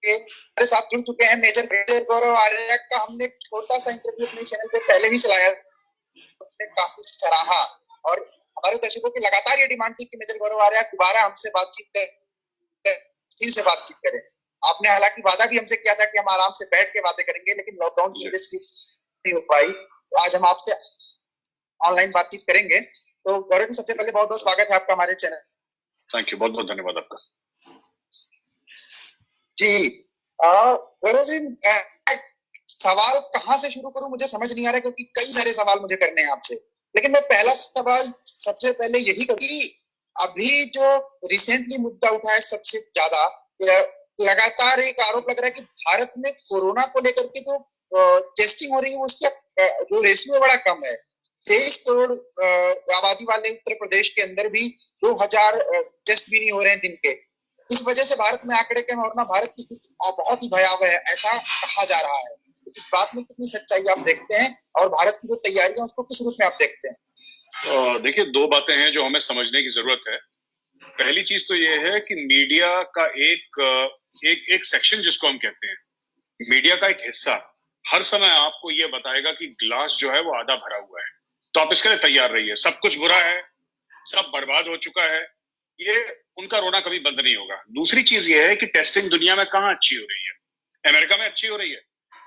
के हमारे साथ जुड़ चुके हैं मेजर गौरव आर्य का हमने एक छोटा सा इंटरव्यू अपने चैनल पे पहले भी चलाया, काफी सराहा और हमारे दर्शकों की लगातार ये डिमांड थी कि मेजर गौरव आर्य दोबारा हमसे बातचीत करें। आपने हालांकि वादा भी हमसे किया था कि हम आराम से बैठ के बातें करेंगे, लेकिन लॉकडाउन की वजह से नहीं हो पाई। तो आज हम आपसे ऑनलाइन बातचीत करेंगे। तो गौरव जी, सबसे पहले बहुत बहुत स्वागत है आपका हमारे चैनल। थैंक यू, बहुत बहुत धन्यवाद आपका। जी गौरव जी, सवाल कहाँ से शुरू करूं मुझे समझ नहीं आ रहा, क्योंकि कई सारे सवाल मुझे करने हैं आपसे। लेकिन मैं पहला सवाल सबसे पहले यही करूं कि अभी जो रिसेंटली मुद्दा उठा है सबसे ज्यादा, लगातार एक आरोप लग रहा है कि भारत में कोरोना को लेकर के जो टेस्टिंग हो रही है उसका जो रेशियो बड़ा कम है। 23 करोड़ आबादी वाले उत्तर प्रदेश के अंदर भी 2000 टेस्ट भी नहीं हो रहे हैं दिन के। इस वजह से भारत में आंकड़े कम और ना भारत की स्थिति बहुत ही भयावह है, ऐसा कहा जा रहा है। इस बात में कितनी सच्चाई आप देखते हैं और भारत की जो तैयारियां उसको किस रूप में आप देखते हैं? देखिए, दो बातें हैं जो हमें समझने की जरूरत है। पहली चीज तो ये है कि मीडिया का एक सेक्शन जिसको हम कहते हैं, मीडिया का एक हिस्सा हर समय आपको ये बताएगा कि ग्लास जो है वो आधा भरा हुआ है, तो आप इसके लिए तैयार रहिए। सब कुछ बुरा है, सब बर्बाद हो चुका है, ये उनका रोना कभी बंद नहीं होगा। दूसरी चीज ये है कि टेस्टिंग दुनिया में कहाँ अच्छी हो रही है? अमेरिका में अच्छी हो रही है।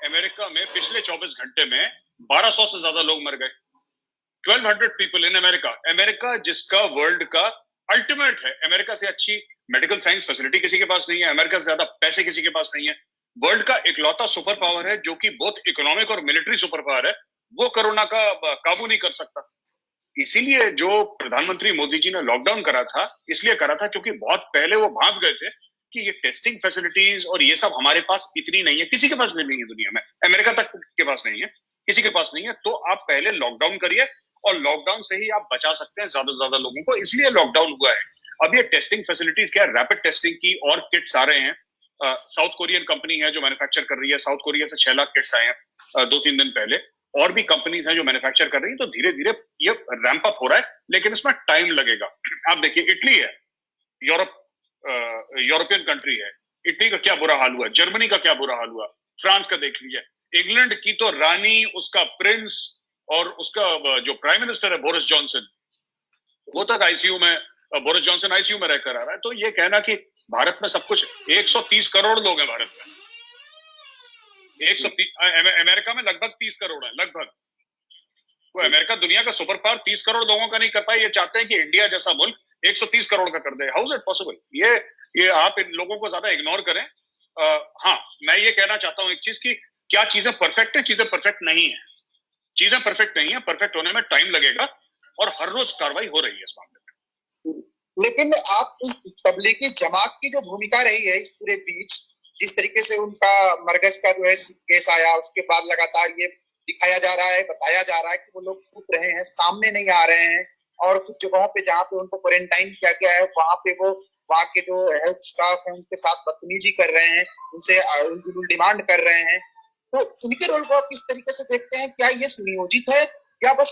अमेरिका में पिछले 24 घंटे में 1200 से ज्यादा लोग मर गए। 1200 पीपल इन अमेरिका। अमेरिका जिसका वर्ल्ड का अल्टीमेट है, अमेरिका से अच्छी मेडिकल साइंस फैसिलिटी किसी के पास नहीं है, अमेरिका से ज्यादा पैसे किसी के पास नहीं है। वर्ल्ड का इकलौता सुपर पावर है जो कि बहुत इकोनॉमिक और मिलिट्री सुपर पावर है, वो कोरोना का काबू नहीं कर सकता। इसीलिए जो प्रधानमंत्री मोदी जी ने लॉकडाउन करा था, इसलिए करा था क्योंकि बहुत पहले वो भाप गए थे कि ये टेस्टिंग फैसिलिटीज और ये सब हमारे पास इतनी नहीं है, किसी के पास नहीं है दुनिया में, अमेरिका तक के पास नहीं है, किसी के पास नहीं है। तो आप पहले लॉकडाउन करिए और लॉकडाउन से ही आप बचा सकते हैं ज्यादा से ज्यादा लोगों को, इसलिए लॉकडाउन हुआ है। अब ये टेस्टिंग फैसिलिटीज क्या, रैपिड टेस्टिंग की और किट्स आ रहे हैं। साउथ कोरियन कंपनी है जो मैन्युफैक्चर कर रही है, साउथ कोरिया से 6 लाख किट्स आए हैं 2-3 दिन पहले। और भी कंपनीज हैं जो मैन्युफैक्चर कर रही हैं, तो धीरे धीरे ये रैंप अप हो रहा है, लेकिन इसमें टाइम लगेगा। आप देखिए, इटली है, यूरोपियन कंट्री है, इटली का क्या बुरा हाल हुआ, जर्मनी का क्या बुरा हाल हुआ, फ्रांस का देख लीजिए, इंग्लैंड की तो रानी, उसका प्रिंस और उसका जो प्राइम मिनिस्टर है बोरिस जॉनसन, वो तक आईसीयू में, बोरिस जॉनसन आईसीयू में रहकर आ रहा है। तो ये कहना कि भारत में सब कुछ, 130 करोड़ लोग हैं भारत में, 130, अमेरिका में लगभग 30 करोड़ है, लगभग। तो अमेरिका दुनिया का सुपर पावर 30 करोड़ लोगों का नहीं कर पाए, ये चाहते हैं कि इंडिया जैसा मुल्क 130 करोड़ का कर दे। How is it possible? ये आप इन लोगों को ज्यादा इग्नोर करें। हाँ, मैं ये कहना चाहता हूँ एक चीज की, क्या चीजें परफेक्ट है? चीजें परफेक्ट नहीं है, चीजें परफेक्ट नहीं है, परफेक्ट होने में टाइम लगेगा और हर रोज कार्रवाई हो रही है इस मामले में। लेकिन आप इस तबलीगी जमात की जो भूमिका रही है इस पूरे बीच, जिस तरीके से उनका मरकज का जो है केस आया, उसके बाद लगातार ये दिखाया जा रहा है, बताया जा रहा है कि वो लोग छुप रहे हैं, सामने नहीं आ रहे हैं, और कुछ जगहों पे जहाँ पे उनको क्वारंटाइन किया गया है वहां पे वो वहाँ के जो हेल्थ स्टाफ है उनके साथ बदतमीजी कर रहे हैं, उनसे उनकी डिमांड कर रहे हैं। तो इनके रोल को आप किस तरीके से देखते हैं? क्या ये सुनियोजित है या बस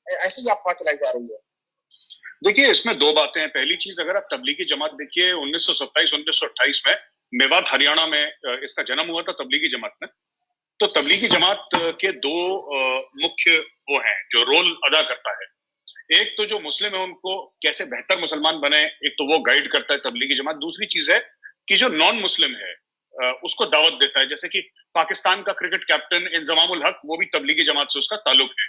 ऐसे ही अफवाह चलाई जा रही है? देखिए, इसमें दो बातें हैं। पहली चीज, अगर आप तबलीगी जमात देखिए, 1927-1928 में मेवात हरियाणा में इसका जन्म हुआ था, तबलीगी जमात में। तो तबलीगी जमात के दो मुख्य वो हैं जो रोल अदा करता है। एक तो जो मुस्लिम है उनको कैसे बेहतर मुसलमान बने, एक तो वो गाइड करता है तबलीगी जमात। दूसरी चीज है कि जो नॉन मुस्लिम है उसको दावत देता है। जैसे कि पाकिस्तान का क्रिकेट कैप्टन इंजमाम उल हक, वो भी तबलीगी जमात से उसका ताल्लुक है,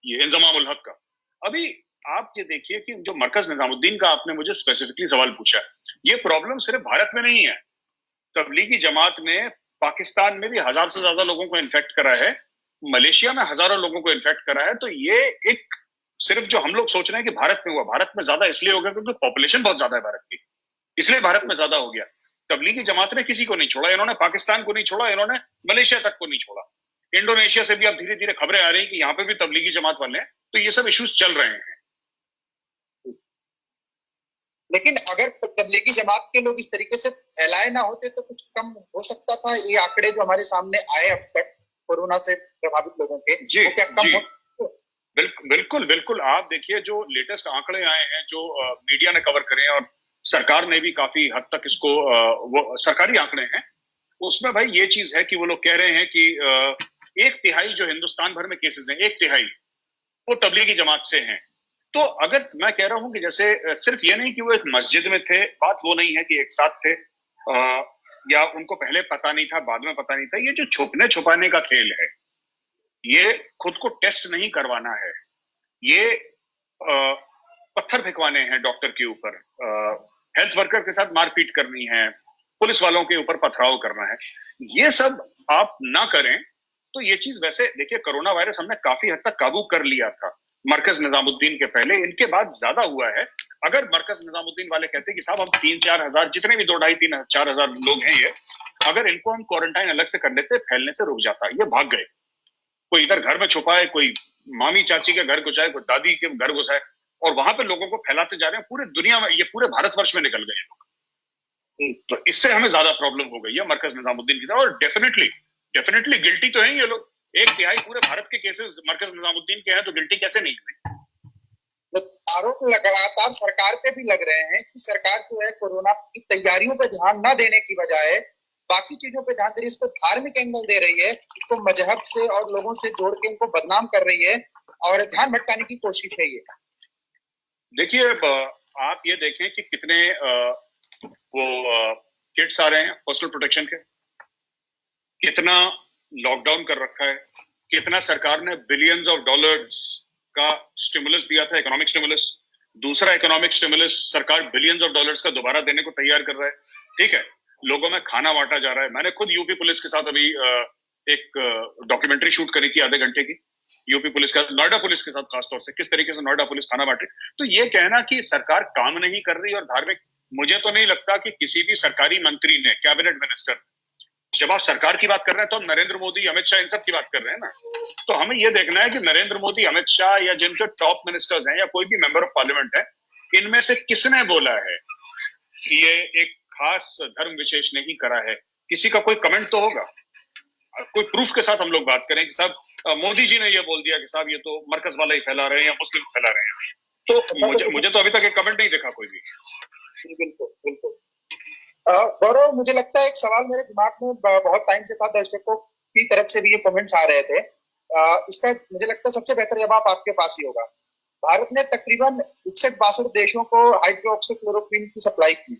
ये इंजमाम उल हक का। अभी आप ये देखिए कि जो मरकज निजामुद्दीन का आपने मुझे स्पेसिफिकली सवाल पूछा, ये प्रॉब्लम सिर्फ भारत में नहीं है। तबलीगी जमात ने पाकिस्तान में भी 1000 से ज्यादा लोगों को इन्फेक्ट करा है, मलेशिया में हजारों लोगों को इन्फेक्ट करा है। तो ये एक सिर्फ जो हम लोग सोच रहे हैं कि भारत में हुआ, भारत में ज्यादा इसलिए हो गया क्योंकि पॉपुलेशन बहुत ज्यादा है भारत की, इसलिए भारत में ज्यादा हो गया। तबलीगी जमात ने किसी को नहीं छोड़ा, इन्होंने पाकिस्तान को नहीं छोड़ा, इन्होंने मलेशिया तक को नहीं छोड़ा। इंडोनेशिया से भी अब धीरे धीरे खबरें आ रही हैं कि यहाँ पे भी तबलीगी जमात वाले हैं। तो ये सब इश्यूज चल रहे हैं। लेकिन अगर तबलीगी जमात के लोग इस तरीके से फैलाए ना होते तो कुछ कम हो सकता था। ये आंकड़े जो हमारे सामने आए अब तक कोरोना से प्रभावित लोगों के, जी, वो क्या कम हो? बिल्कुल बिल्कुल बिल्कुल। आप देखिए जो लेटेस्ट आंकड़े आए हैं जो मीडिया ने कवर करे हैं और सरकार ने भी काफी हद तक इसको वो सरकारी आंकड़े हैं उसमें भाई ये चीज है कि वो लोग कह रहे हैं कि 1/3 जो हिंदुस्तान भर में केसेस हैं 1/3 वो तबलीगी जमात से हैं। तो अगर मैं कह रहा हूं कि जैसे सिर्फ ये नहीं कि वो एक मस्जिद में थे, बात वो नहीं है कि एक साथ थे या उनको पहले पता नहीं था बाद में पता नहीं था। ये जो छुपने छुपाने का खेल है, ये खुद को टेस्ट नहीं करवाना है, ये पत्थर फेंकवाने हैं डॉक्टर के ऊपर, हेल्थ वर्कर के साथ मारपीट करनी है, पुलिस वालों के ऊपर पथराव करना है, ये सब आप ना करें तो ये चीज वैसे देखिए कोरोना वायरस हमने काफी हद तक काबू कर लिया था मरकज निजामुद्दीन के पहले, इनके बाद ज्यादा हुआ है। अगर मरकज निजामुद्दीन वाले कहते कि साहब हम 3-4 हजार जितने भी 2-2.5-3-4 हजार लोग हैं ये, अगर इनको हम क्वारंटाइन अलग से कर देते फैलने से रुक जाता। ये भाग गए, कोई इधर घर में छुपा है, कोई मामी चाची के घर घुसा है, कोई दादी के घर घुसा है और वहां पे लोगों को फैलाते जा रहे हैं पूरे दुनिया में, ये पूरे भारतवर्ष में निकल गए लोग। तो इससे हमें ज्यादा प्रॉब्लम हो गई है मरकज निजामुद्दीन की तरफ। और डेफिनेटली डेफिनेटली गिल्टी तो है ये लोग, 1/3 पूरे भारत के केसेस मरकज निजामुद्दीन के हैं, तो गिल्टी कैसे नहीं हुई? तो आरोप लगातार सरकार पे भी लग रहे हैं कि सरकार जो है कोरोना की तैयारियों पे ध्यान न देने की बजाय बाकी चीजों पे ध्यान दे रही है, इसको धार्मिक एंगल दे रही है, इसको मजहब से और लोगों से जोड़ के इनको बदनाम कर रही है और ध्यान भटकाने की कोशिश है ये। देखिए आप ये देखें कि कितने वो किट्स आ रहे हैं पर्सनल प्रोटेक्शन के, कितना लॉकडाउन कर रखा है, कितना सरकार ने बिलियंस ऑफ डॉलर्स का स्टिमुलस दिया था, इकोनॉमिक स्टिमुलस। दूसरा इकोनॉमिक स्टिमुलस सरकार बिलियंस ऑफ डॉलर्स का दोबारा देने को तैयार कर रहा है, ठीक है, लोगों में खाना बांटा जा रहा है। मैंने खुद यूपी पुलिस के साथ अभी एक डॉक्यूमेंट्री शूट करी थी आधे घंटे की, यूपी पुलिस का नोएडा पुलिस के साथ खासतौर से किस तरीके से नोएडा पुलिस खाना बांटे। तो ये कहना कि सरकार काम नहीं कर रही और धार्मिक, मुझे तो नहीं लगता कि किसी भी सरकारी मंत्री ने, कैबिनेट मिनिस्टर, जब आप सरकार की बात कर रहे हैं तो हम नरेंद्र मोदी, अमित शाह, इन सब की बात कर रहे हैं ना, तो हमें यह देखना है कि नरेंद्र मोदी, अमित शाह या जिनके टॉप मिनिस्टर्स हैं या कोई भी मेंबर ऑफ पार्लियामेंट है, इनमें से किसने बोला है कि ये एक खास धर्म विशेष ने ही करा है। किसी का कोई कमेंट तो होगा, कोई प्रूफ के साथ हम लोग बात करें कि साहब मोदी जी ने ये बोल दिया कि साहब ये तो मरकज वाला ही फैला रहे हैं या मुस्लिम फैला रहे हैं। तो मुझे तो अभी तक एक कमेंट नहीं देखा कोई भी। बिल्कुल बिल्कुल। गौरव, मुझे लगता है एक सवाल मेरे दिमाग में बहुत टाइम से था, दर्शकों की तरफ से भी ये कमेंट्स आ रहे थे, इसका मुझे लगता है सबसे बेहतर जवाब आपके पास ही होगा। भारत ने तकरीबन 61-62 देशों को हाइड्रोक्सीक्लोरोक्विन की सप्लाई की।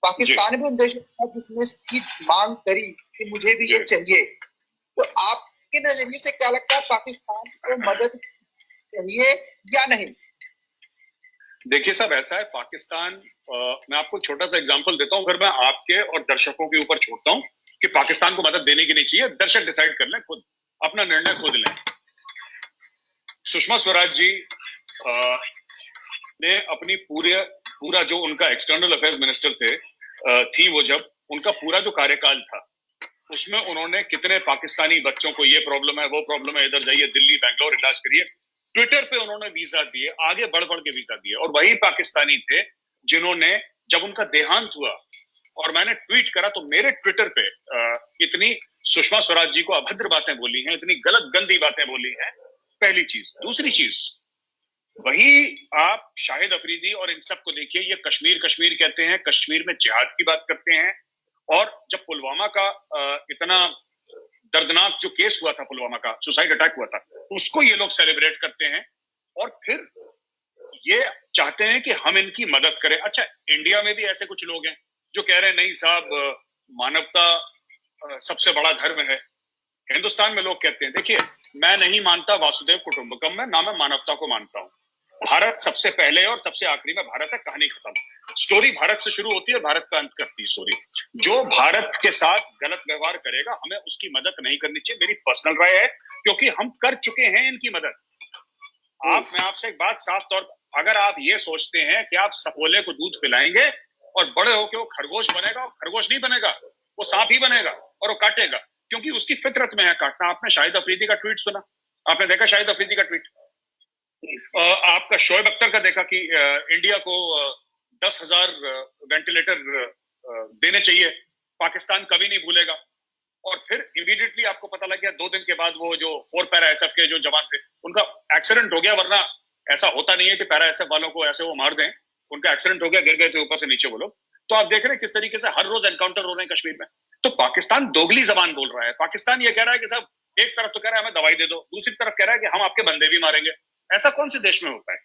पाकिस्तान भी उन देशों का जिसने इसकी मांग करी कि मुझे भी ये चाहिए। तो आपके नजरिए से क्या लगता है, पाकिस्तान को मदद चाहिए या नहीं? देखिए साहब ऐसा है, पाकिस्तान, मैं आपको छोटा सा एग्जांपल देता हूं, फिर मैं आपके और दर्शकों के ऊपर छोड़ता हूं कि पाकिस्तान को मदद देने की नहीं चाहिए, दर्शक डिसाइड कर लें खुद, अपना निर्णय खुद लें। सुषमा स्वराज जी ने अपनी पूरा जो उनका एक्सटर्नल अफेयर्स मिनिस्टर थी वो, जब उनका पूरा जो कार्यकाल था उसमें उन्होंने कितने पाकिस्तानी बच्चों को ये प्रॉब्लम है वो प्रॉब्लम है, इधर जाइए दिल्ली बैंगलोर इलाज करिए, ट्विटर पे उन्होंने वीजा दिए, आगे बढ़ बढ़ के वीजा दिए। और वही पाकिस्तानी थे जिन्होंने, जब उनका देहांत हुआ और मैंने ट्वीट करा, तो मेरे ट्विटर पे इतनी सुषमा स्वराज जी को अभद्र बातें बोली हैं, इतनी गलत गंदी बातें बोली हैं, पहली चीज। दूसरी चीज, वही आप शाहिद अफरीदी और इन सब को देखिए, ये कश्मीर कश्मीर कहते हैं, कश्मीर में जिहाद की बात करते हैं, और जब पुलवामा का इतना दर्दनाक जो केस हुआ था, पुलवामा का सुसाइड अटैक हुआ था, उसको ये लोग सेलिब्रेट करते हैं और फिर ये चाहते हैं कि हम इनकी मदद करें। अच्छा, इंडिया में भी ऐसे कुछ लोग हैं जो कह रहे हैं नहीं साहब मानवता सबसे बड़ा धर्म है। हिंदुस्तान में लोग कहते हैं, देखिए मैं नहीं मानता वासुदेव कुटुंबकम में, ना मैं मानवता को मानता हूं। भारत सबसे पहले और सबसे आखिरी में भारत है, कहानी खत्म। स्टोरी भारत से शुरू होती है, भारत का अंत करती है स्टोरी। जो भारत के साथ गलत व्यवहार करेगा हमें उसकी मदद नहीं करनी चाहिए, मेरी पर्सनल राय है, क्योंकि हम कर चुके हैं इनकी मदद। मैं आपसे एक बात साफ तौर पर, अगर आप ये सोचते हैं कि आप सपोले को दूध पिलाएंगे और बड़े होकर वो खरगोश बनेगा, और खरगोश नहीं बनेगा, वो सांप ही बनेगा और वो काटेगा, क्योंकि उसकी फितरत में है काटना। आपने शाहिद अफरीदी का ट्वीट सुना, आपने देखा शाहिद अफरीदी का ट्वीट, आपका शोएब अख्तर का देखा कि इंडिया को 10,000 वेंटिलेटर देने चाहिए, पाकिस्तान कभी नहीं भूलेगा। और फिर इमीडिएटली आपको पता लग गया 2 दिन के बाद, वो जो 4 पैरा एसएफ के जो जवान थे उनका एक्सीडेंट हो गया, वरना ऐसा होता नहीं है कि पैरा एसएफ वालों को ऐसे वो मार दें, उनका एक्सीडेंट हो गया, गिर गए थे ऊपर से नीचे वो लोग। तो आप देख रहे हैं किस तरीके से हर रोज एनकाउंटर हो रहे हैं कश्मीर में। तो पाकिस्तान दोगली जबान बोल रहा है। पाकिस्तान ये कह रहा है कि साहब, एक तरफ तो कह रहा है हमें दवाई दे दो, दूसरी तरफ कह रहा है कि हम आपके बंदे भी मारेंगे। ऐसा कौन से देश में होता है?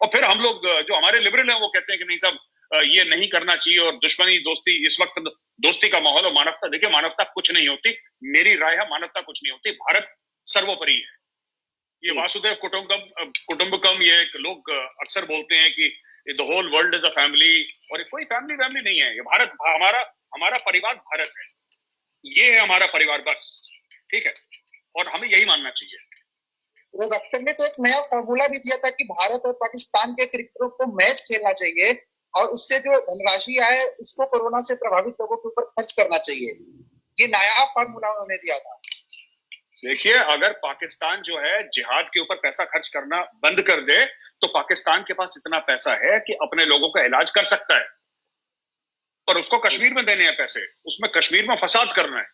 और फिर हम लोग जो हमारे लिबरल हैं वो कहते हैं कि नहीं साहब, ये नहीं करना चाहिए, और दुश्मनी दोस्ती, इस वक्त दोस्ती का माहौल और मानवता। देखिए, मानवता कुछ नहीं होती, मेरी राय है, मानवता कुछ नहीं होती, भारत सर्वोपरि है। ये वासुदेव कुटुंबकम, ये लोग अक्सर बोलते हैं कि the whole world is a family, और कोई फैमिली वैमिली नहीं है। ये भारत, हमारा परिवार भारत है, ये है हमारा परिवार, बस। ठीक है, और हमें यही मानना चाहिए। तो डॉक्टर ने तो एक नया फॉर्मूला भी दिया था कि भारत और पाकिस्तान के क्रिकेटरों को मैच खेलना चाहिए और उससे जो धनराशि आए उसको कोरोना से प्रभावित लोगों के ऊपर खर्च करना चाहिए। ये नया फॉर्मूला उन्होंने दिया था। देखिए, अगर पाकिस्तान जो है जिहाद के ऊपर पैसा खर्च करना बंद कर दे, तो पाकिस्तान के पास इतना पैसा है कि अपने लोगों का इलाज कर सकता है, पर उसको कश्मीर में देने हैं पैसे, उसमें कश्मीर में फसाद करना है।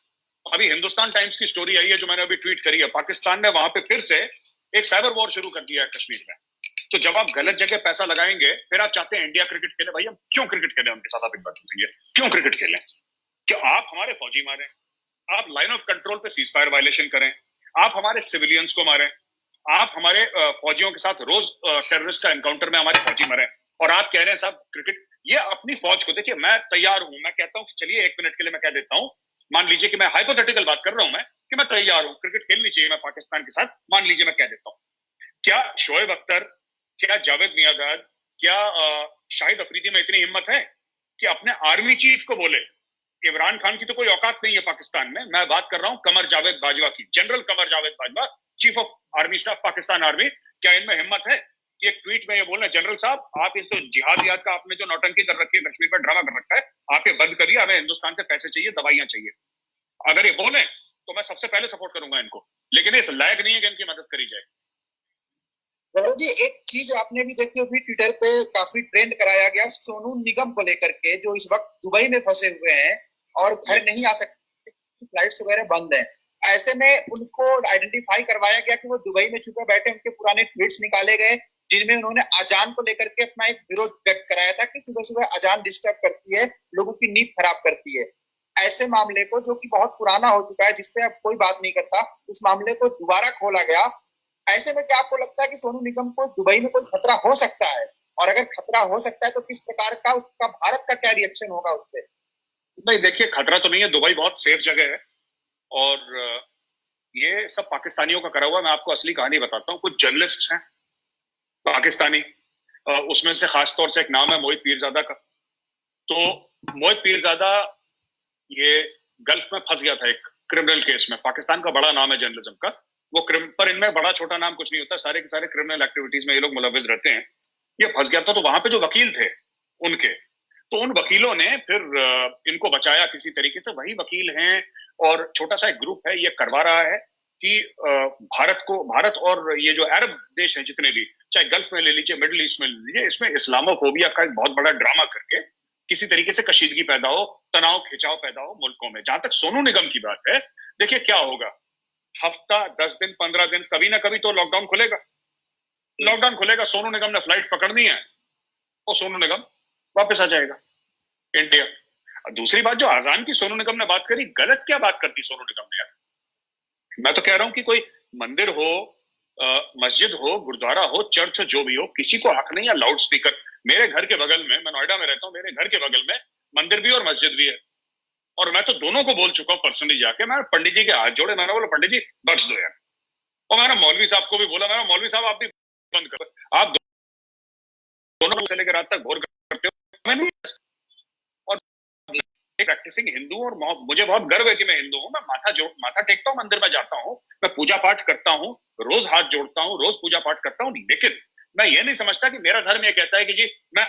अभी हिंदुस्तान टाइम्स की स्टोरी आई है जो मैंने अभी ट्वीट करी है, पाकिस्तान ने वहां पे फिर से एक साइबर वॉर शुरू कर दिया है कश्मीर में। तो जब आप गलत जगह पैसा लगाएंगे, फिर आप चाहते हैं इंडिया क्रिकेट खेले, भाई हम क्यों क्रिकेट खेलें उनके साथ? आप एक बात बताइए, क्यों क्रिकेट खेलें? कि आप हमारे फौजी मारें, आप लाइन ऑफ कंट्रोल पे सीज फायर वायलेशन करें, आप हमारे सिविलियंस को मारें, आप हमारे फौजियों के साथ रोज टेररिस्ट का एनकाउंटर में हमारे फौजी मरे, और आप कह रहे हैं साहब क्रिकेट। ये अपनी फौज को देखिए, मैं तैयार हूं, मैं कहता हूं कि चलिए 1 मिनट के लिए मैं कह देता हूं, मान लीजिए कि मैं हाइपोथेटिकल बात कर रहा हूं, मैं कि मैं तैयार हूं, क्रिकेट खेलनी चाहिए मैं पाकिस्तान के साथ, मान लीजिए मैं कह देता हूं। क्या शोएब अख्तर, क्या जावेद मियांदाद, क्या शाहिद अफरीदी में इतनी हिम्मत है कि अपने आर्मी चीफ को बोले? इमरान खान की तो कोई औकात नहीं है पाकिस्तान में, मैं बात कर रहा हूं कमर जावेद बाजवा की, general Qamar Javed Bajwa, chief of army staff Pakistan army. क्या इनमें हिम्मत है कि एक ट्वीट में ये बोलना, जनरल साहब आप इनसे जिहाद का आपने जो नौटंकी कर रखी है, कश्मीर पर ड्रामा कर रखा है, आप ये बंद करिए, हमें हिंदुस्तान से पैसे चाहिए, दवाइयां चाहिए। अगर ये बोले तो मैं सबसे पहले सपोर्ट करूंगा इनको, लेकिन इस लायक नहीं है कि इनकी मदद करी जाए। गौरव जी, एक चीज आपने भी देखी होगी, ट्विटर पे काफी ट्रेंड कराया गया सोनू निगम को लेकर के, जो इस वक्त दुबई में फंसे हुए हैं और घर नहीं आ सकते, फ्लाइट्स वगैरह बंद हैं। ऐसे में उनको आइडेंटिफाई करवाया गया कि वो दुबई में छुपे बैठे, उनके पुराने ट्वीट्स निकाले गए जिनमें उन्होंने अजान को लेकर के अपना एक विरोध व्यक्त कराया था कि सुबह सुबह अजान डिस्टर्ब करती है, लोगों की नींद खराब करती है। ऐसे मामले को, जो कि बहुत पुराना हो चुका है, जिसपे अब कोई बात नहीं करता, उस मामले को दोबारा खोला गया। ऐसे में क्या आपको लगता है कि सोनू निगम को दुबई में कोई खतरा हो सकता है? और अगर खतरा हो सकता है तो किस प्रकार का उसका, भारत का क्या रिएक्शन होगा उस पर? नहीं, देखिए, खतरा तो नहीं है, दुबई बहुत सेफ जगह है, और ये सब पाकिस्तानियों का करा हुआ। मैं आपको असली कहानी बताता हूँ। कुछ जर्नलिस्ट हैं पाकिस्तानी, उसमें से खासतौर से एक नाम है मोहित पीरजादा का। तो मोहित पीरजादा ये गल्फ में फंस गया था एक क्रिमिनल केस में। पाकिस्तान का बड़ा नाम है जर्नलिज्म का, वो पर इनमें बड़ा छोटा नाम कुछ नहीं होता, सारे के सारे क्रिमिनल एक्टिविटीज में ये लोग मुलविस रहते हैं। ये फंस गया था, तो वहां पे जो वकील थे उनके, तो उन वकीलों ने फिर इनको बचाया किसी तरीके से। वही वकील हैं, और छोटा सा एक ग्रुप है, ये करवा रहा है कि भारत और ये जो अरब देश हैं जितने भी, चाहे गल्फ में ले लीजिए, मिडिल ईस्ट में ले लीजिए, इसमें इस्लामोफोबिया का एक बहुत बड़ा ड्रामा करके किसी तरीके से कशीदगी पैदा हो, तनाव खिंचाव पैदा हो मुल्कों में। जहां तक सोनू निगम की बात है, देखिए क्या होगा, हफ्ता 10 दिन 15 दिन, कभी ना कभी तो लॉकडाउन खुलेगा। लॉकडाउन खुलेगा, सोनू निगम ने फ्लाइट पकड़नी है, और सोनू निगम वापस आ जाएगा इंडिया। दूसरी बात, जो अजान की सोनू निगम ने बात करी, गलत क्या बात करती सोनू निगम ने यार? मैं तो कह रहा हूं कि कोई मंदिर हो, मस्जिद हो, गुरुद्वारा हो, चर्च हो, जो भी हो, किसी को हक नहीं है लाउड स्पीकर। मेरे घर के बगल में, मैं नोएडा में रहता हूँ, मेरे घर के बगल में मंदिर भी और मस्जिद भी है, और मैं तो दोनों को बोल चुका हूँ पर्सनली जाके। मैं पंडित जी के हाथ जोड़े, मैंने बोला पंडित जी बख्श दो यार। और मैंने मौलवी साहब को भी बोला, मैंने मौलवी साहब आप भी बंद करो, आप दोनों से लेकर रात तक भोर करते हो। मैं नहीं, और प्रैक्टिसिंग हिंदू, और मुझे बहुत गर्व है कि मैं हिंदू हूँ। मैं माथा टेकता हूँ, मंदिर में जाता हूँ, मैं पूजा पाठ करता हूँ, रोज हाथ जोड़ता हूँ, रोज पूजा पाठ करता हूँ। लेकिन मैं ये नहीं समझता कि मेरा धर्म ये कहता है कि जी मैं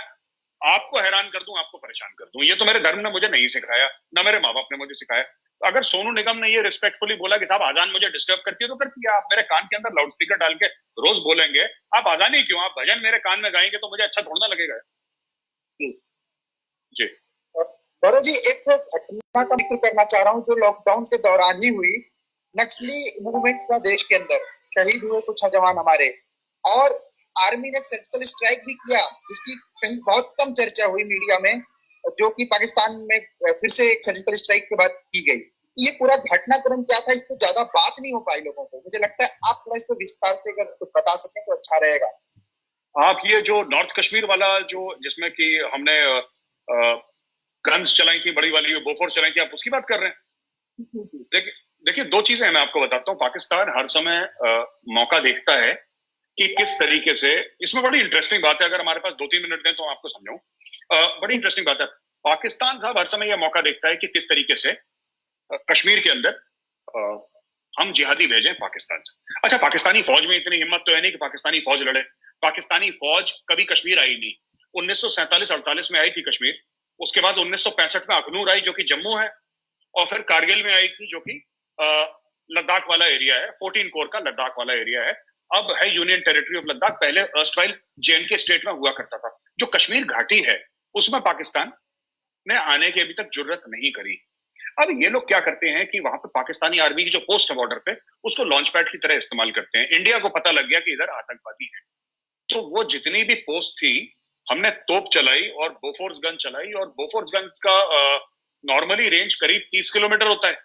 आपको हैरान कर दूं, आपको परेशान कर दूं। ये तो मेरे धर्म ने मुझे नहीं सिखाया, ना मेरे माँ बाप ने मुझे सिखाया। तो अगर सोनू निगम ने ये रिस्पेक्टफुली बोला कि साहब आजान मुझे डिस्टर्ब करती है, तो करती है, आप मेरे कान के अंदर लाउड स्पीकर डाल के रोज बोलेंगे, आप आजान ही क्यों, आप भजन मेरे कान में गाएंगे तो मुझे अच्छा थोड़ा ना लगेगा जी। गौरव जी, एक घटना का जिक्र करना चाह रहा हूँ जो लॉकडाउन के दौरान ही हुई। नक्सली मूवमेंट का देश के अंदर शहीद हुए कुछ जवान हमारे, और आर्मी ने सर्जिकल स्ट्राइक भी किया, जिसकी कहीं बहुत कम चर्चा हुई मीडिया में, जो कि पाकिस्तान में फिर से एक सर्जिकल स्ट्राइक के बाद की गई। ये पूरा घटनाक्रम क्या था, इस पर ज्यादा बात नहीं हो पाई लोगों को। मुझे लगता है आप थोड़ा इस पर विस्तार से अगर कुछ बता सकें तो अच्छा रहेगा। आप ये जो नॉर्थ कश्मीर वाला, जो जिसमें कि हमने गन्स चलाई थी, बड़ी वाली बोफोर्स चलाई थी, आप उसकी बात कर रहे हैं? देखिए देखिए, दो चीजें हैं, मैं आपको बताता हूँ। पाकिस्तान हर समय मौका देखता है कि किस तरीके से, इसमें बड़ी इंटरेस्टिंग बात है, अगर हमारे पास 2-3 मिनट दें तो आपको समझाऊं। बड़ी इंटरेस्टिंग बात है। पाकिस्तान साहब हर समय यह मौका देखता है कि किस तरीके से कश्मीर के अंदर हम जिहादी भेजें पाकिस्तान से। अच्छा, पाकिस्तानी फौज में इतनी हिम्मत तो है नहीं कि पाकिस्तानी फौज लड़े। पाकिस्तानी फौज कभी कश्मीर आई नहीं। 1947-48 में आई थी कश्मीर, उसके बाद 1965 में अखनूर आई जो कि जम्मू है, और फिर कारगिल में आई थी जो कि लद्दाख वाला एरिया है, 14 कोर का लद्दाख वाला एरिया है। अब है यूनियन टेरिटरी ऑफ लद्दाख, पहले अर्स्टाइल जेएनके स्टेट में हुआ करता था। जो कश्मीर घाटी है उसमें पाकिस्तान ने आने की अभी तक जुर्रत नहीं करी। अब ये लोग क्या करते हैं कि वहां पे पाकिस्तानी आर्मी की जो पोस्ट है बॉर्डर पे, उसको लॉन्च पैड की तरह इस्तेमाल करते हैं। इंडिया को पता लग गया कि इधर आतंकवादी है, तो वो जितनी भी पोस्ट थी, हमने तोप चलाई और बोफोर्स गन चलाई। और बोफोर्स गन का नॉर्मली रेंज करीब 30 किलोमीटर होता है,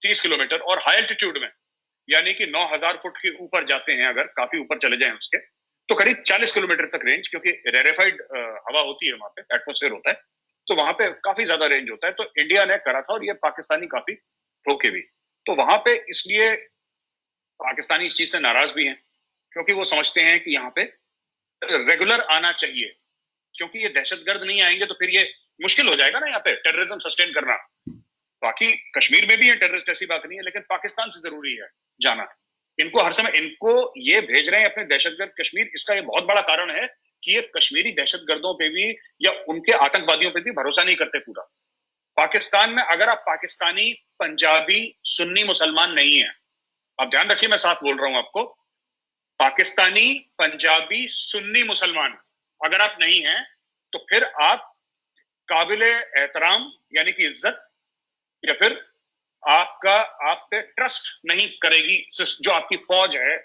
30 किलोमीटर, और हाई एल्टीट्यूड में यानी कि 9,000 फुट के ऊपर जाते हैं, अगर काफी ऊपर चले जाएं उसके, तो करीब 40 किलोमीटर तक रेंज, क्योंकि रेरेफाइड हवा होती है वहां पे, एटमोस्फेयर होता है, तो वहां पे काफी ज्यादा रेंज होता है। तो इंडिया ने करा था, और ये पाकिस्तानी काफी ठोके भी। तो वहां पे इसलिए पाकिस्तानी इस चीज से नाराज भी हैं, क्योंकि वो समझते हैं कि यहाँ पे रेगुलर आना चाहिए, क्योंकि ये दहशतगर्द नहीं आएंगे तो फिर ये मुश्किल हो जाएगा ना यहाँ पे टेररिज्म सस्टेन करना। बाकी कश्मीर में भी है टेररिस्ट, ऐसी बात नहीं है, लेकिन पाकिस्तान से जरूरी है जाना। इनको हर समय, इनको ये भेज रहे हैं अपने दहशतगर्द कश्मीर, इसका ये बहुत बड़ा कारण है कि ये कश्मीरी दहशतगर्दों पे भी या उनके आतंकवादियों पे भी भरोसा नहीं करते पूरा। पाकिस्तान में अगर आप पाकिस्तानी, पंजाबी, सुन्नी मुसलमान नहीं है, आप ध्यान रखिए, मैं साफ बोल रहा हूं आपको, पाकिस्तानी, पंजाबी, सुन्नी मुसलमान अगर आप नहीं हैं, तो फिर आप काबिले एहतराम यानी कि इज्जत, या फिर आपका, आप पे ट्रस्ट नहीं करेगी जो आपकी फौज है,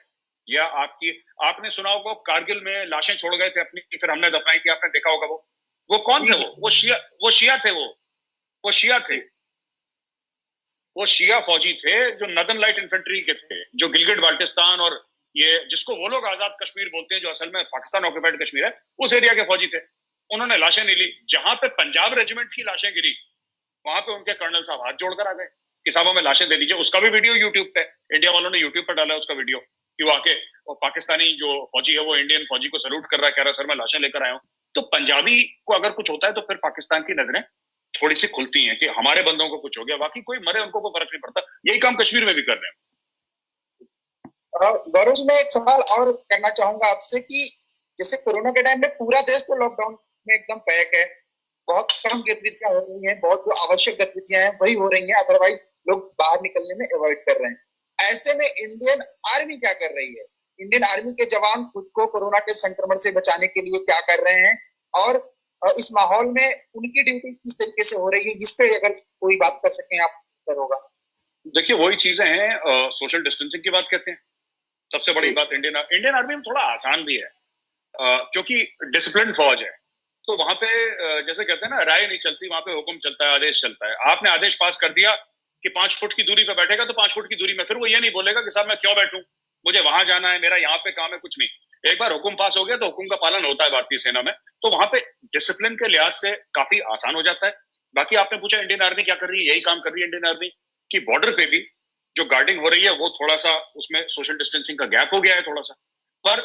या आपकी, आपने सुना होगा कारगिल में लाशें छोड़ गए थे अपनी, फिर हमने दफनाई थी, आपने देखा होगा। वो कौन थे? वो शिया थे। वो शिया थे। वो शिया फौजी थे जो नदन लाइट इन्फेंट्री के थे, जो गिलगिट बाल्टिस्तान और ये जिसको वो लोग आजाद कश्मीर बोलते हैं, जो असल में पाकिस्तान ऑक्यूपाइड कश्मीर है, उस एरिया के फौजी थे। उन्होंने लाशें नहीं ली। जहां पे पंजाब रेजिमेंट की लाशें गिरी, वहां पे उनके कर्नल साहब हाथ जोड़कर आ गए कि साहब हमें लाशें दे दीजिए। उसका भी वीडियो यूट्यूब पे, इंडिया वालों ने यूट्यूब पर डाला है उसका वीडियो, कि वो आके, और पाकिस्तानी जो फौजी है वो इंडियन फौजी को सल्यूट कर रहा है, कह रहा है सर मैं लाशें लेकर आया हूं। तो पंजाबी को अगर कुछ होता है तो फिर पाकिस्तान की नजरें थोड़ी सी खुलती हैं कि हमारे बंदों को कुछ हो गया, बाकी कोई मरे उनको कोई फर्क नहीं पड़ता। यही काम कश्मीर में भी कर रहे हैं। गौरव जी, मैं एक सवाल और करना चाहूंगा आपसे कि जैसे कोरोना के टाइम में पूरा देश तो लॉकडाउन में एकदम पैक है, बहुत कम गतिविधियां हो रही हैं, बहुत जो आवश्यक गतिविधियां हैं वही हो रही हैं, अदरवाइज लोग बाहर निकलने में अवॉइड कर रहे हैं। ऐसे में इंडियन आर्मी क्या कर रही है? इंडियन आर्मी के जवान खुद को कोरोना के संक्रमण से बचाने के लिए क्या कर रहे हैं, और इस माहौल में उनकी ड्यूटी किस तरीके से हो रही है, जिस पे अगर कोई बात कर सकें आप, करोगा। देखिए, वही चीजें हैं, सोशल डिस्टेंसिंग की बात करते हैं। सबसे बड़ी बात इंडियन आर्मी में थोड़ा आसान भी है, क्योंकि डिसिप्लिन फौज है। तो वहां पे जैसे कहते हैं ना, राय नहीं चलती, वहां पे हुक्म चलता है, आदेश चलता है। आपने आदेश पास कर दिया कि 5 फुट की दूरी पे बैठेगा, तो 5 फुट की दूरी में, फिर वो ये नहीं बोलेगा कि साहब मैं क्यों बैठूं, मुझे वहां जाना है, मेरा यहाँ पे काम है, कुछ नहीं। एक बार हुक्म पास हो गया तो हुक्म का पालन होता है भारतीय सेना में। तो वहां पे डिसिप्लिन के लिहाज से काफी आसान हो जाता है। बाकी आपने पूछा इंडियन आर्मी क्या कर रही है, यही काम कर रही है इंडियन आर्मी, की बॉर्डर पे भी जो गार्डिंग हो रही है वो थोड़ा सा, उसमें सोशल डिस्टेंसिंग का गैप हो गया है थोड़ा सा, पर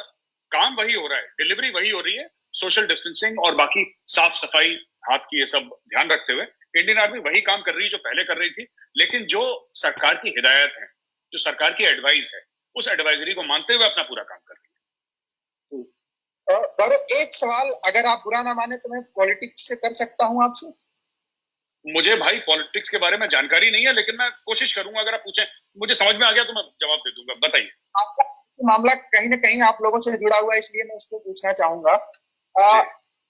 काम वही हो रहा है, डिलीवरी वही हो रही है। सोशल डिस्टेंसिंग और बाकी साफ सफाई, हाथ की, ये सब ध्यान रखते हुए इंडियन आर्मी वही काम कर रही है जो पहले कर रही थी। लेकिन जो सरकार की हिदायत है, जो सरकार की एडवाइस है, उस एडवाइजरी को मानते हुए अपना पूरा काम कर रही है। गौरव, एक सवाल अगर आप बुरा ना माने तो मैं पॉलिटिक्स से कर सकता हूं आपसे? मुझे भाई पॉलिटिक्स के बारे में जानकारी नहीं है, लेकिन मैं कोशिश करूंगा, अगर आप पूछें, मुझे समझ में आ गया तो मैं जवाब दे दूंगा। बताइए। आपका मामला कहीं ना कहीं आप लोगों से जुड़ा हुआ है, इसलिए मैं उसको पूछना चाहूंगा।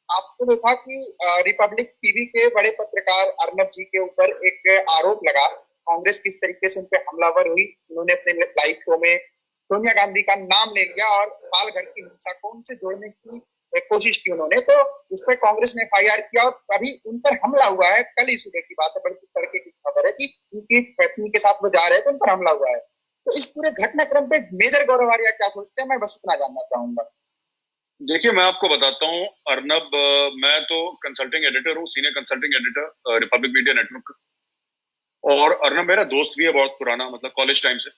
आपको देखा कि रिपब्लिक टीवी के बड़े पत्रकार अर्नब जी के ऊपर एक आरोप लगा, कांग्रेस किस तरीके से उन पर हमलावर हुई। उन्होंने अपने लाइव शो में सोनिया गांधी का नाम ले लिया और बाल घर की हिंसा को उनसे जोड़ने की कोशिश की उन्होंने, तो उस पर कांग्रेस ने FIR किया और अभी उन पर हमला हुआ है। कल ही सुबह की बात है, बड़ी तड़के की खबर है कि उनकी पत्नी के साथ वो जा रहे थे, उन पर हमला हुआ है। तो इस पूरे घटनाक्रम पे मेजर गौरव आर्या क्या सोचते हैं, मैं बस इतना जानना चाहूंगा। देखिए, मैं आपको बताता हूँ अर्नब, मैं तो कंसल्टिंग एडिटर हूँ, senior consulting editor Republic media network का। और अर्नब मेरा दोस्त भी है बहुत पुराना, मतलब कॉलेज टाइम से।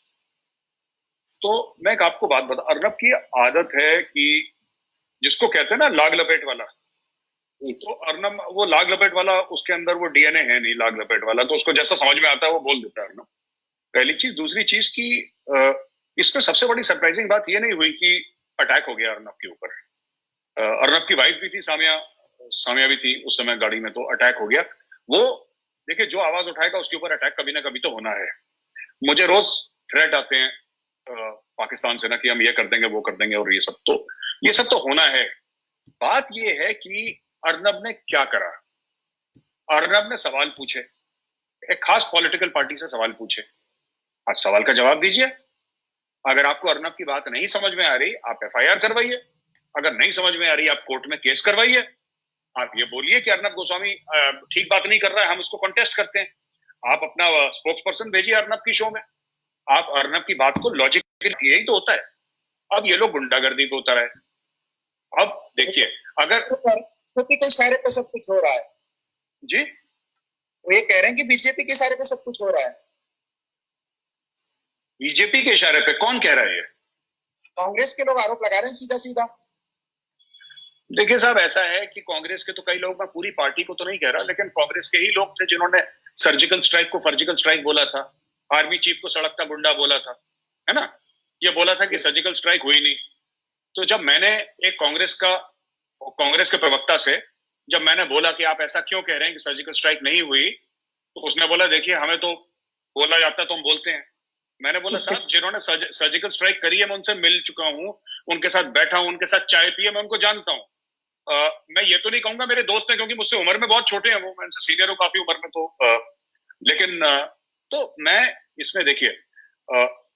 तो मैं एक आपको बात बता, अर्नब की आदत है कि जिसको कहते हैं ना लाग लपेट वाला, तो अर्नब वो लाग लपेट वाला, उसके अंदर वो डीएनए है नहीं लाग लपेट वाला, तो उसको जैसा समझ में आता है वो बोल देता है अर्नब। पहली चीज। दूसरी चीज की इसमें सबसे बड़ी सरप्राइजिंग बात ये नहीं हुई कि अटैक हो गया अर्नब के ऊपर। अर्नब की वाइफ भी थी, सामिया सामिया भी थी उस समय गाड़ी में, तो अटैक हो गया। वो देखिए, जो आवाज उठाएगा उसके ऊपर अटैक कभी ना कभी तो होना है। मुझे रोज थ्रेट आते हैं पाकिस्तान से ना कि हम ये कर देंगे वो कर देंगे, और ये सब तो होना है। बात ये है कि अर्नब ने क्या करा। अर्नब ने सवाल पूछे, एक खास पॉलिटिकल पार्टी से सवाल पूछे। आज सवाल का जवाब दीजिए। अगर आपको अर्नब की बात नहीं समझ में आ रही, आप FIR करवाइए। अगर नहीं समझ में आ रही, आप कोर्ट में केस करवाइए। आप ये बोलिए कि अर्नब गोस्वामी ठीक बात नहीं कर रहा है, हम उसको कंटेस्ट करते हैं। आप अपना स्पोक्स पर्सन भेजिए अर्नब की शो में। आप अर्नब की बात को लॉजिकली, यही तो होता है। अब ये लोग गुंडागर्दी पे उतर है। अब देखिए, अगर बीजेपी के इशारे पे सब कुछ हो रहा है जी, वो ये कह रहे हैं कि बीजेपी के इशारे पे सब कुछ हो रहा है। बीजेपी के इशारे पे कौन कह रहा है? कांग्रेस के लोग आरोप लगा रहे हैं सीधा सीधा। देखिए साहब, ऐसा है कि कांग्रेस के तो कई लोग, मैं पूरी पार्टी को तो नहीं कह रहा, लेकिन कांग्रेस के ही लोग थे जिन्होंने सर्जिकल स्ट्राइक को फर्जिकल स्ट्राइक बोला था, आर्मी चीफ को सड़कता गुंडा बोला था, है ना। ये बोला था कि सर्जिकल स्ट्राइक हुई नहीं। तो जब मैंने एक कांग्रेस के प्रवक्ता से जब मैंने बोला कि आप ऐसा क्यों कह रहे हैं कि सर्जिकल स्ट्राइक नहीं हुई, तो उसने बोला देखिए, हमें तो बोला जाता है तो हम बोलते हैं। मैंने बोला साहब, जिन्होंने सर्जिकल स्ट्राइक करी है मैं उनसे मिल चुका हूँ, उनके साथ बैठा हूँ, उनके साथ चाय पी है, मैं उनको जानता हूँ। मैं ये तो नहीं कहूंगा मेरे दोस्त हैं, क्योंकि मुझसे उम्र में बहुत छोटे हैं वो, मैं उनसे सीनियर हूँ काफी उम्र में, तो लेकिन तो मैं इसमें देखिए,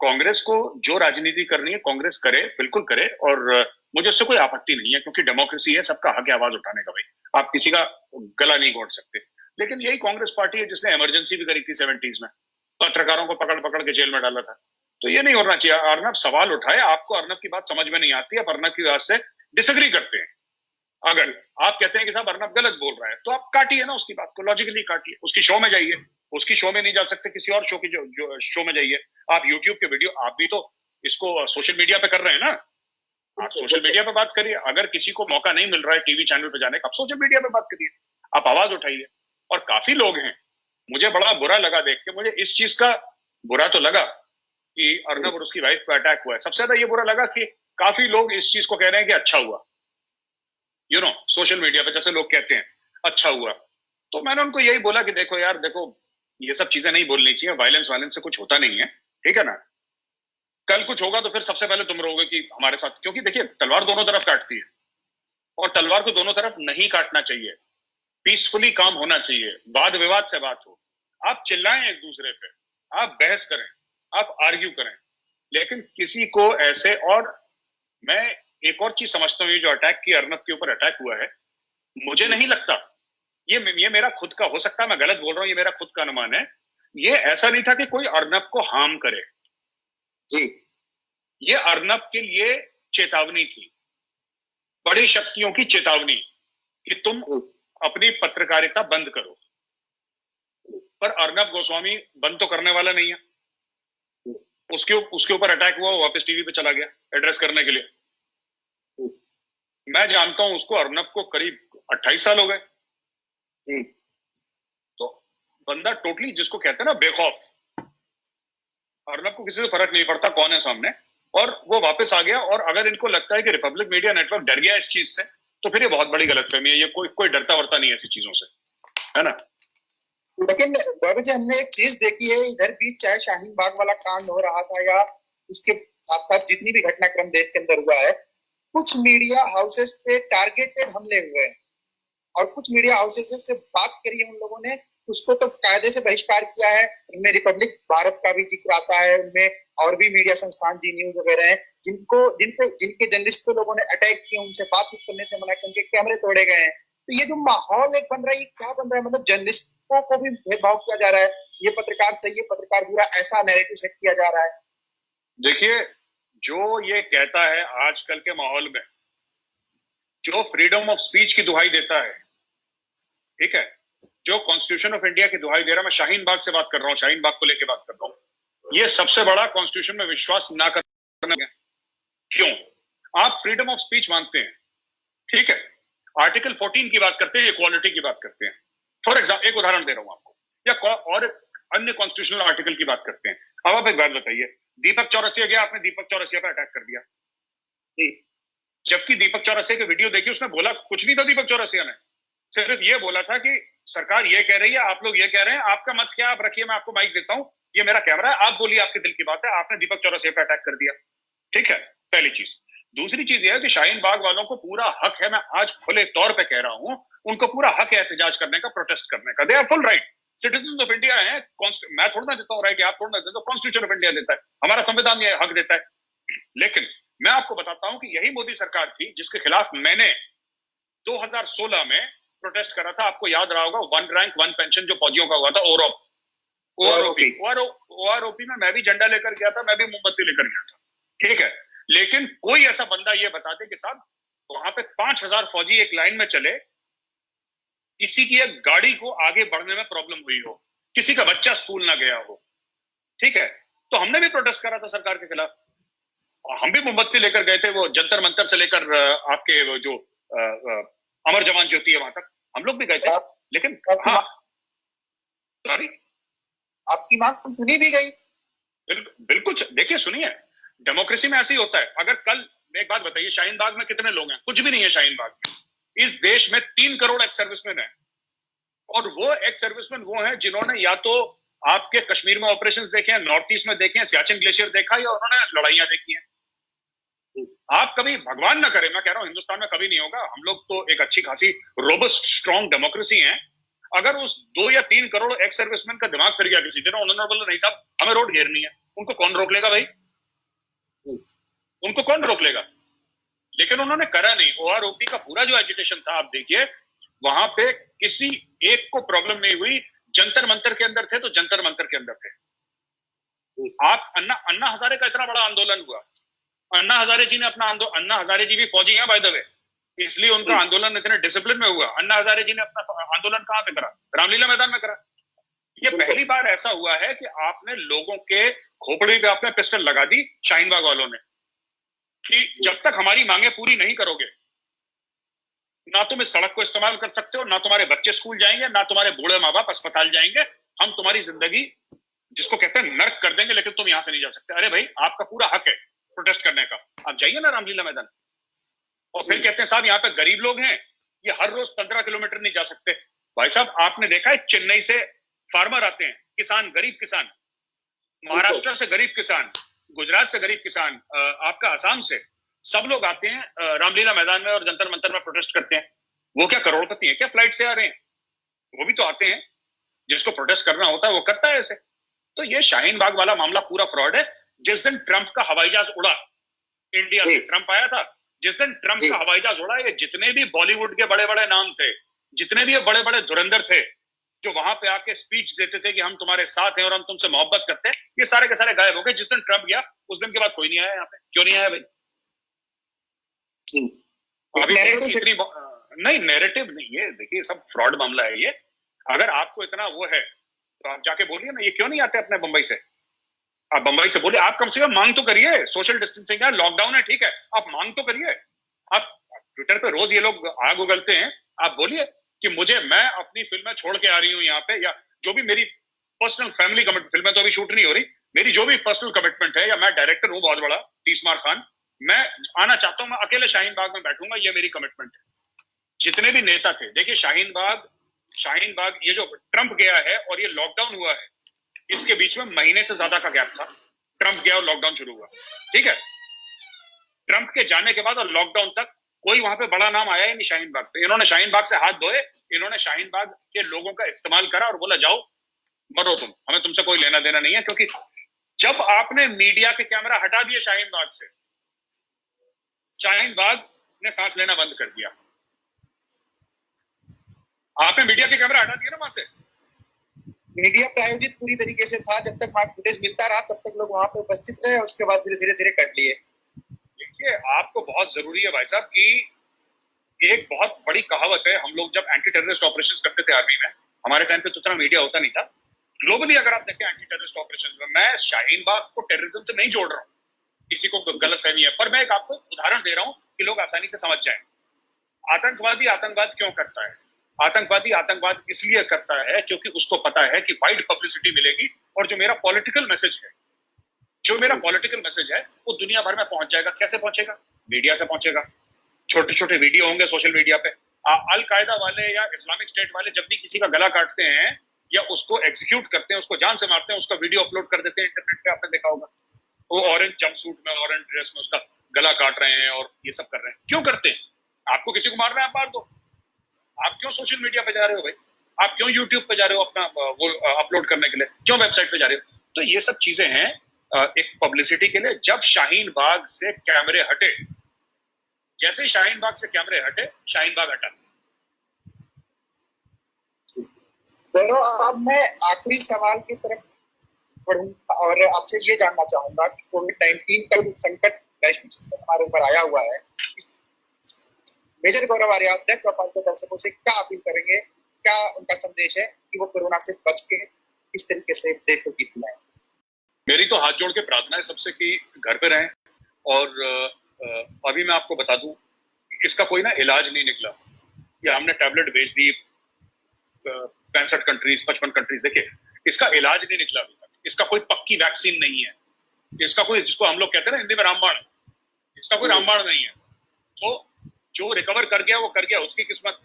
कांग्रेस को जो राजनीति करनी है कांग्रेस करे, बिल्कुल करे, और मुझे उससे कोई आपत्ति नहीं है, क्योंकि डेमोक्रेसी है, सबका हक है आवाज उठाने का। भाई आप किसी का गला नहीं घोट सकते। लेकिन यही कांग्रेस पार्टी है जिसने इमरजेंसी भी करी थी 70s में, पत्रकारों को पकड़ पकड़ के जेल में डाला था। तो ये नहीं होना चाहिए। अर्नब सवाल उठाए, आपको अर्नब की बात समझ में नहीं आती, आप अर्नब की बात से डिसएग्री करते हैं। अगर आप कहते हैं कि साहब अर्नब गलत बोल रहा है, तो आप काटिए ना उसकी बात को, लॉजिकली काटिए, उसकी शो में जाइए। उसकी शो में नहीं जा सकते, किसी और शो की जो शो में जाइए। आप यूट्यूब के वीडियो, आप भी तो इसको सोशल मीडिया पे कर रहे हैं ना, आप सोशल मीडिया पे बात करिए। अगर किसी को मौका नहीं मिल रहा है टीवी चैनल पे जाने का, आप सोशल मीडिया पे बात करिए, आप आवाज उठाइए। और काफी लोग हैं, मुझे बड़ा बुरा लगा देख के, मुझे इस चीज का बुरा तो लगा कि अर्नब और उसकी वाइफ पे अटैक हुआ है। सबसे ज्यादा ये बुरा लगा कि काफी लोग इस चीज को कह रहे हैं कि अच्छा हुआ, सोशल मीडिया पे जैसे लोग कहते हैं अच्छा हुआ। तो मैंने उनको यही बोला कि देखो यार, देखो ये सब चीजें नहीं बोलनी चाहिए, वायलेंस वायलेंस से कुछ होता नहीं है, ठीक है ना। कल कुछ होगा तो फिर सबसे पहले तुम रहोगे कि हमारे साथ, क्योंकि देखिए तलवार दोनों तरफ काटती है, और तलवार को दोनों तरफ नहीं काटना चाहिए। पीसफुली काम होना चाहिए, वाद विवाद से बात हो, आप चिल्लाएं एक दूसरे पे, आप बहस करें, आप आर्ग्यू करें, लेकिन किसी को ऐसे। और मैं एक और चीज समझता हूँ, ये जो अटैक की अर्नब के ऊपर अटैक हुआ है, मुझे नहीं लगता, ये मेरा खुद का, हो सकता है मैं गलत बोल रहा हूँ, ये मेरा खुद का अनुमान है, ये ऐसा नहीं था कि कोई अर्नब को हार्म करे जी। ये अर्नब के लिए चेतावनी थी, बड़ी शक्तियों की चेतावनी, कि तुम अपनी पत्रकारिता बंद करो। पर अर्नब गोस्वामी बंद तो करने वाला नहीं है। उसके ऊपर अटैक हुआ, वापस टीवी पे चला गया एड्रेस करने के लिए। मैं जानता हूं उसको, अर्नब को करीब 28 साल हो गए। तो बंदा टोटली, जिसको कहते हैं ना बेखौफ, अर्नब को किसी से फर्क नहीं पड़ता कौन है सामने, और वो वापस आ गया। और अगर इनको लगता है कि रिपब्लिक मीडिया नेटवर्क डर गया इस चीज से, तो फिर ये बहुत बड़ी गलतफहमी है। ये कोई डरता वरता नहीं है ऐसी चीजों से, है ना। लेकिन बाबू जी, हमने एक चीज देखी है, इधर भी चाहे शाहीन बाग वाला कांड हो रहा था या उसके साथ साथ जितनी भी घटनाक्रम देश के अंदर हुआ है, कुछ मीडिया हाउसेस पे टारगेटेड हमले हुए हैं, और कुछ मीडिया हाउसेस से बात करी है उन लोगों ने, उसको तो कायदे से बहिष्कार किया है। उनमें रिपब्लिक भारत का भी जिक्र आता है, उनमें और भी मीडिया संस्थान जी न्यूज वगैरह हैं, जिनके जर्नलिस्ट पे लोगों ने अटैक किए, उनसे बातचीत करने से मना किया, उनके कैमरे तोड़े गए हैं। तो ये जो माहौल एक बन रहा है, ये क्या बन रहा है? मतलब जर्नलिस्टों को भी भेदभाव किया जा रहा है, ये पत्रकार सही है, पत्रकार बुरा, ऐसा नैरेटिव सेट किया जा रहा है। देखिए, जो ये कहता है आजकल के माहौल में, जो फ्रीडम ऑफ स्पीच की दुहाई देता है, ठीक है, जो कॉन्स्टिट्यूशन ऑफ इंडिया की दुहाई दे रहा है, मैं शाहीन बाग से बात कर रहा हूँ, शाहीन बाग को लेकर बात कर रहा हूँ, ये सबसे बड़ा कॉन्स्टिट्यूशन में विश्वास ना करना है। क्यों? आप फ्रीडम ऑफ स्पीच मानते हैं, ठीक है, आर्टिकल 14 की बात करते हैं, इक्वालिटी की बात करते हैं, फॉर एग्जाम्पल एक उदाहरण दे रहा हूं आपको, या और अन्य कॉन्स्टिट्यूशनल आर्टिकल की बात करते हैं। अब आप एक बात बताइए, दीपक चौरसिया गया, आपने दीपक चौरसिया पर अटैक कर दिया, जबकि दीपक चौरसिया की वीडियो देखी, उसने बोला कुछ नहीं था। दीपक चौरसिया ने सिर्फ ये बोला था कि सरकार ये कह रही है, आप लोग ये कह रहे हैं, आपका मत क्या, आप रखिए, मैं आपको माइक देता हूं, ये मेरा कैमरा है, आप बोलिए, आपके दिल की बात है। आपने दीपक चौरसिया पर अटैक कर दिया, ठीक है, पहली चीज। दूसरी चीज यह है कि शाहीन बाग वालों को पूरा हक है, मैं आज खुले तौर पे कह रहा हूं, उनको पूरा हक है एहतजाज करने का, प्रोटेस्ट करने का, they are full right, citizen of India है। मैं थोड़ा ना देता हूं राइट, आप थोड़ा ना देते हो, कॉन्स्टिट्यूशन ऑफ इंडिया देता है, हमारा संविधान ये हक देता है। लेकिन मैं आपको बताता हूं कि यही मोदी सरकार थी जिसके खिलाफ मैंने 2016 में प्रोटेस्ट करा था। आपको याद रहा होगा, 1 रैंक 1 पेंशन जो फौजियों का हुआ था, ओआरओपी में मैं भी झंडा लेकर गया था, मैं भी मोमबत्ती लेकर गया था, ठीक है। लेकिन कोई ऐसा बंदा ये बता दे कि साहब वहां पे 5000 फौजी एक लाइन में चले, किसी की एक गाड़ी को आगे बढ़ने में प्रॉब्लम हुई हो, किसी का बच्चा स्कूल ना गया हो, ठीक है, तो हमने भी प्रोटेस्ट करा था सरकार के खिलाफ। हम भी मोमबत्ती लेकर गए थे, वो जंतर मंतर से लेकर आपके वो जो अमर जवान ज्योति है वहां तक हम लोग भी गए थे। लेकिन हाँ, सॉरी, आपकी मांग सुनी भी गई। बिल्कुल देखिए, सुनिए, डेमोक्रेसी में ऐसे ही होता है। अगर कल, एक बात बताइए, शाहीन बाग में कितने लोग हैं? कुछ भी नहीं है शाहीन बाग में। इस देश में 3 करोड़ एक्स सर्विसमैन है, और वो एक्स सर्विसमैन वो हैं जिन्होंने या तो आपके कश्मीर में ऑपरेशंस देखे हैं, नॉर्थ ईस्ट में देखे हैं, सियाचिन ग्लेशियर देखा है, या उन्होंने लड़ाइयां देखी हैं। आप कभी, भगवान ना करे, मैं कह रहा हूं हिंदुस्तान में कभी नहीं होगा, हम लोग तो एक अच्छी खासी रोबस्ट स्ट्रॉन्ग डेमोक्रेसी है। अगर उस 2 या 3 करोड़ एक्स सर्विसमैन का दिमाग फिर गया किसी दिन, उन्होंने बोला नहीं साहब हमें रोड घेरनी है, उनको कौन रोक लेगा भाई? उनको कौन रोक लेगा? लेकिन उन्होंने करा नहीं। ओआरओपी का पूरा जो एजुटेशन था, आप देखिए, वहां पे किसी एक को प्रॉब्लम नहीं हुई। जंतर मंतर के अंदर थे तो जंतर मंतर के अंदर थे। आप अन्ना हजारे का इतना बड़ा आंदोलन हुआ, अन्ना हजारे जी ने अपना अन्ना हजारे जी भी फौजी हैं बाय द वे, इसलिए उनका आंदोलन इतने डिसिप्लिन में हुआ। अन्ना हजारे जी ने अपना आंदोलन कहां पे करा? रामलीला मैदान में करा। ये पहली बार ऐसा हुआ है कि आपने लोगों के खोपड़ी पे आपने पिस्टल लगा दी, शाहीन बाग वालों ने, कि जब तक हमारी मांगे पूरी नहीं करोगे, ना तुम इस सड़क को इस्तेमाल कर सकते हो, ना तुम्हारे बच्चे स्कूल जाएंगे, ना तुम्हारे बूढ़े माँ बाप अस्पताल जाएंगे, हम तुम्हारी जिंदगी, जिसको कहते हैं, नर्क कर देंगे, लेकिन तुम यहां से नहीं जा सकते। अरे भाई, आपका पूरा हक है प्रोटेस्ट करने का, आप जाइए ना रामलीला मैदान। और फिर कहते हैं साहब यहाँ पे गरीब लोग हैं, ये हर रोज 15 किलोमीटर नहीं जा सकते। भाई साहब, आपने देखा है चेन्नई से फार्मर आते हैं, किसान, गरीब किसान, महाराष्ट्र से गरीब किसान, गुजरात से गरीब किसान, आपका आसाम से, सब लोग आते हैं रामलीला मैदान में और जंतर मंतर में प्रोटेस्ट करते हैं। वो क्या करोड़पति हैं क्या, फ्लाइट से आ रहे हैं? वो भी तो आते हैं, जिसको प्रोटेस्ट करना होता है वो करता है ऐसे। तो ये शाहीन बाग वाला मामला पूरा फ्रॉड है। जिस दिन ट्रंप का हवाई जहाज उड़ा, इंडिया से ट्रंप आया था, जिस दिन ट्रंप का हवाई जहाज उड़ा, ये जितने भी बॉलीवुड के बड़े बड़े नाम थे, जितने भी बड़े बड़े धुरंधर थे, जो वहां पे आके स्पीच देते थे कि हम तुम्हारे साथ हैं और हम तुमसे मोहब्बत करते हैं, ये सारे के सारे गायब हो गए। जिस दिन ट्रंप गया, उस दिन के बाद कोई नहीं आया यहाँ पे। क्यों नहीं आया भाई? अभी नहीं, नैरेटिव नहीं, ये देखिए सब फ्रॉड मामला है ये। अगर आपको इतना वो है तो आप जाके बोलिए ना, ये क्यों नहीं आते अपने बंबई से? आप बंबई से बोलिए, आप कम से कम मांग तो करिए, सोशल डिस्टेंसिंग है, लॉकडाउन है, ठीक है, आप मांग तो करिए। आप ट्विटर पे रोज ये लोग आग उगलते हैं, आप बोलिए कि मैं अपनी फिल्में छोड़ के आ रही हूँ यहाँ पे, या जो भी मेरी पर्सनल फैमिली कमिटमेंट, फिल्में तो अभी शूट नहीं हो रही, मेरी जो भी पर्सनल कमिटमेंट है, या मैं डायरेक्टर हूँ बहुत बड़ा, तीसमार खान, मैं आना चाहता हूँ, मैं अकेले शाहीन बाग में बैठूंगा, ये मेरी कमिटमेंट है। जितने भी नेता थे, देखिए शाहीन बाग, ये जो ट्रंप गया है और ये लॉकडाउन हुआ है, इसके बीच में महीने से ज्यादा का गैप था। ट्रंप गया और लॉकडाउन शुरू हुआ, ठीक है। ट्रंप के जाने के बाद और लॉकडाउन तक कोई वहां पे बड़ा नाम आया ही नहीं शाहीन बाग पे। इन्होंने शाहीन बाग से हाथ धोए, इन्होंने शाहीन बाग के लोगों का इस्तेमाल करा और बोला जाओ मरो तुम, हमें तुमसे कोई लेना देना नहीं है। क्योंकि जब आपने मीडिया के कैमरा हटा दिए शाहीन बाग से, शाहीन बाग ने सांस लेना बंद कर दिया। आपने मीडिया के कैमरा हटा दिया ना वहां से। मीडिया प्रायोजित पूरी तरीके से था, जब तक वहां फुटेज मिलता रहा तब तक लोग वहां पे उपस्थित रहे, उसके बाद धीरे धीरे कट लिए। देखिए, आपको बहुत जरूरी है भाई साहब कि एक बहुत बड़ी कहावत है, हम लोग जब एंटी टेररिस्ट ऑपरेशन करते थे आर्मी में, हमारे टाइम पे तो इतना मीडिया होता नहीं था। ग्लोबली अगर आप देखें एंटी टेररिस्ट ऑपरेशन में, मैं शाहीन बाग को टेररिज्म से नहीं जोड़ रहा हूँ, किसी को गलत फहमी है, पर मैं एक आपको उदाहरण दे रहा हूँ कि लोग आसानी से समझ जाएं। आतंकवादी आतंकवाद क्यों करता है? आतंकवादी आतंकवाद इसलिए करता है क्योंकि उसको पता है कि वाइड पब्लिसिटी मिलेगी, और जो मेरा पॉलिटिकल मैसेज है वो दुनिया भर में पहुंच जाएगा। कैसे पहुंचेगा? मीडिया से पहुंचेगा। छोटे छोटे वीडियो होंगे सोशल मीडिया पे। अल कायदा वाले या इस्लामिक स्टेट वाले जब भी किसी का गला काटते हैं या उसको एग्जीक्यूट करते हैं, उसको जान से मारते हैं, उसका वीडियो अपलोड कर देते हैं इंटरनेट पे, आपने देखा होगा। वो ऑरेंज जंपसूट में, ऑरेंज ड्रेस में उसका गला काट रहे हैं और ये सब कर रहे हैं। क्यों करते हैं? आपको किसी को मारना है, आप मार दो। आप क्यों सोशल मीडिया पे जा रहे हो भाई? आप क्यों यूट्यूब पे जा रहे हो अपना वो अपलोड करने के लिए? क्यों वेबसाइट पे जा रहे हो? तो ये सब चीजें हैं एक पब्लिसिटी के लिए। जब शाहीन बाग से कैमरे हटे, जैसे ही शाहीन बाग से कैमरे हटे, शाहीन बाग हटा। तो अब मैं आखिरी सवाल की तरफ बढ़ूंगा और आपसे ये जानना चाहूंगा कि कोविड-19 का जो संकट वैश्विक हमारे ऊपर आया हुआ है, मेजर गौरव आर्य दैट व्यापार के दर्शकों से क्या अपील करेंगे? क्या उनका संदेश है कि वो कोरोना से बच के किस तरीके से देश को जीतना है? मेरी तो हाथ जोड़ के प्रार्थना है सबसे कि घर पे रहें। और अभी मैं आपको बता दूं, इसका कोई ना इलाज नहीं निकला, या हमने टैबलेट भेज दी 65 कंट्रीज 55 कंट्रीज, देखिए इसका इलाज नहीं निकला अभी तक। इसका कोई पक्की वैक्सीन नहीं है, इसका कोई, जिसको हम लोग कहते हैं ना हिंदी में रामबाण, इसका कोई रामबाण नहीं है। तो जो रिकवर कर गया वो कर गया, उसकी किस्मत।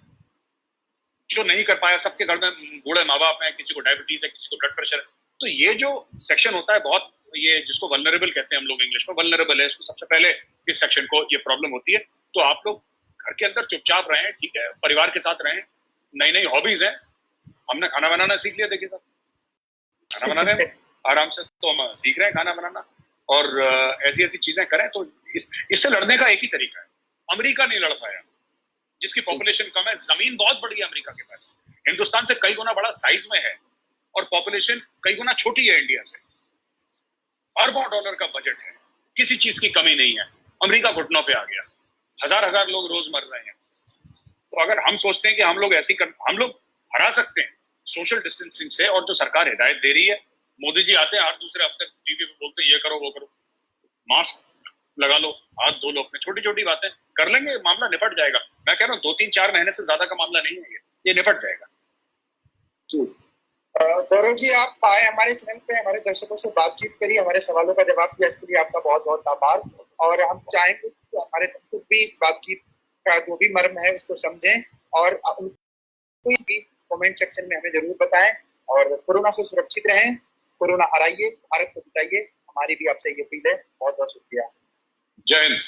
जो नहीं कर पाया, सबके घर में बूढ़े माँ बाप हैं, किसी को डायबिटीज है, किसी को ब्लड प्रेशर है। तो ये जो सेक्शन होता है बहुत, ये जिसको वल्नरेबल कहते हैं हम लोग इंग्लिश में, वल्नरेबल है, इसको सबसे पहले इस सेक्शन को ये प्रॉब्लम होती है। तो आप लोग घर के अंदर चुपचाप रहें, ठीक है, परिवार के साथ रहें। नई नई हॉबीज हैं, हमने खाना बनाना सीख लिया, देखिए खाना बना रहे हैं आराम से, तो हम सीख रहे हैं खाना बनाना। और ऐसी ऐसी चीजें करें। तो इससे लड़ने का एक ही तरीका है। अमेरिका नहीं लड़ पाया, जिसकी पॉपुलेशन कम है, जमीन बहुत बड़ी है अमेरिका के पास, हिंदुस्तान से कई गुना बड़ा साइज में है, और पॉपुलेशन कई गुना छोटी है इंडिया से। अरबों डॉलर का बजट है, किसी चीज की कमी नहीं है। अमेरिका घुटनों पे आ गया, हजार हजार लोग रोज मर रहे हैं। तो अगर हम सोचते हैं कि हम लोग हम लोग हरा सकते हैं सोशल डिस्टेंसिंग से, और जो सरकार हिदायत दे रही है, मोदी जी आते हैं हर दूसरे हफ्ते टीवी पे बोलते हैं ये करो वो करो, मास्क लगा लो, हाथ धो लो, अपने छोटी छोटी बातें कर लेंगे, मामला निपट जाएगा। मैं कह रहा हूँ 2-3-4 महीने से ज्यादा का मामला नहीं है, ये निपट जाएगा। जी गौरव जी, आप आए हमारे चैनल पे, हमारे दर्शकों से बातचीत करी, हमारे सवालों का जवाब दिया, इसके लिए आपका बहुत बहुत आभार। और हम चाहेंगे कि हमारे दर्शक भी इस बातचीत का जो भी मर्म है उसको समझें, और कमेंट सेक्शन में हमें जरूर बताएं। और कोरोना से सुरक्षित रहें, कोरोना हराइए, भारत को जिताइए, हमारी भी आपसे ये अपील है। बहुत बहुत शुक्रिया। जय हिंद।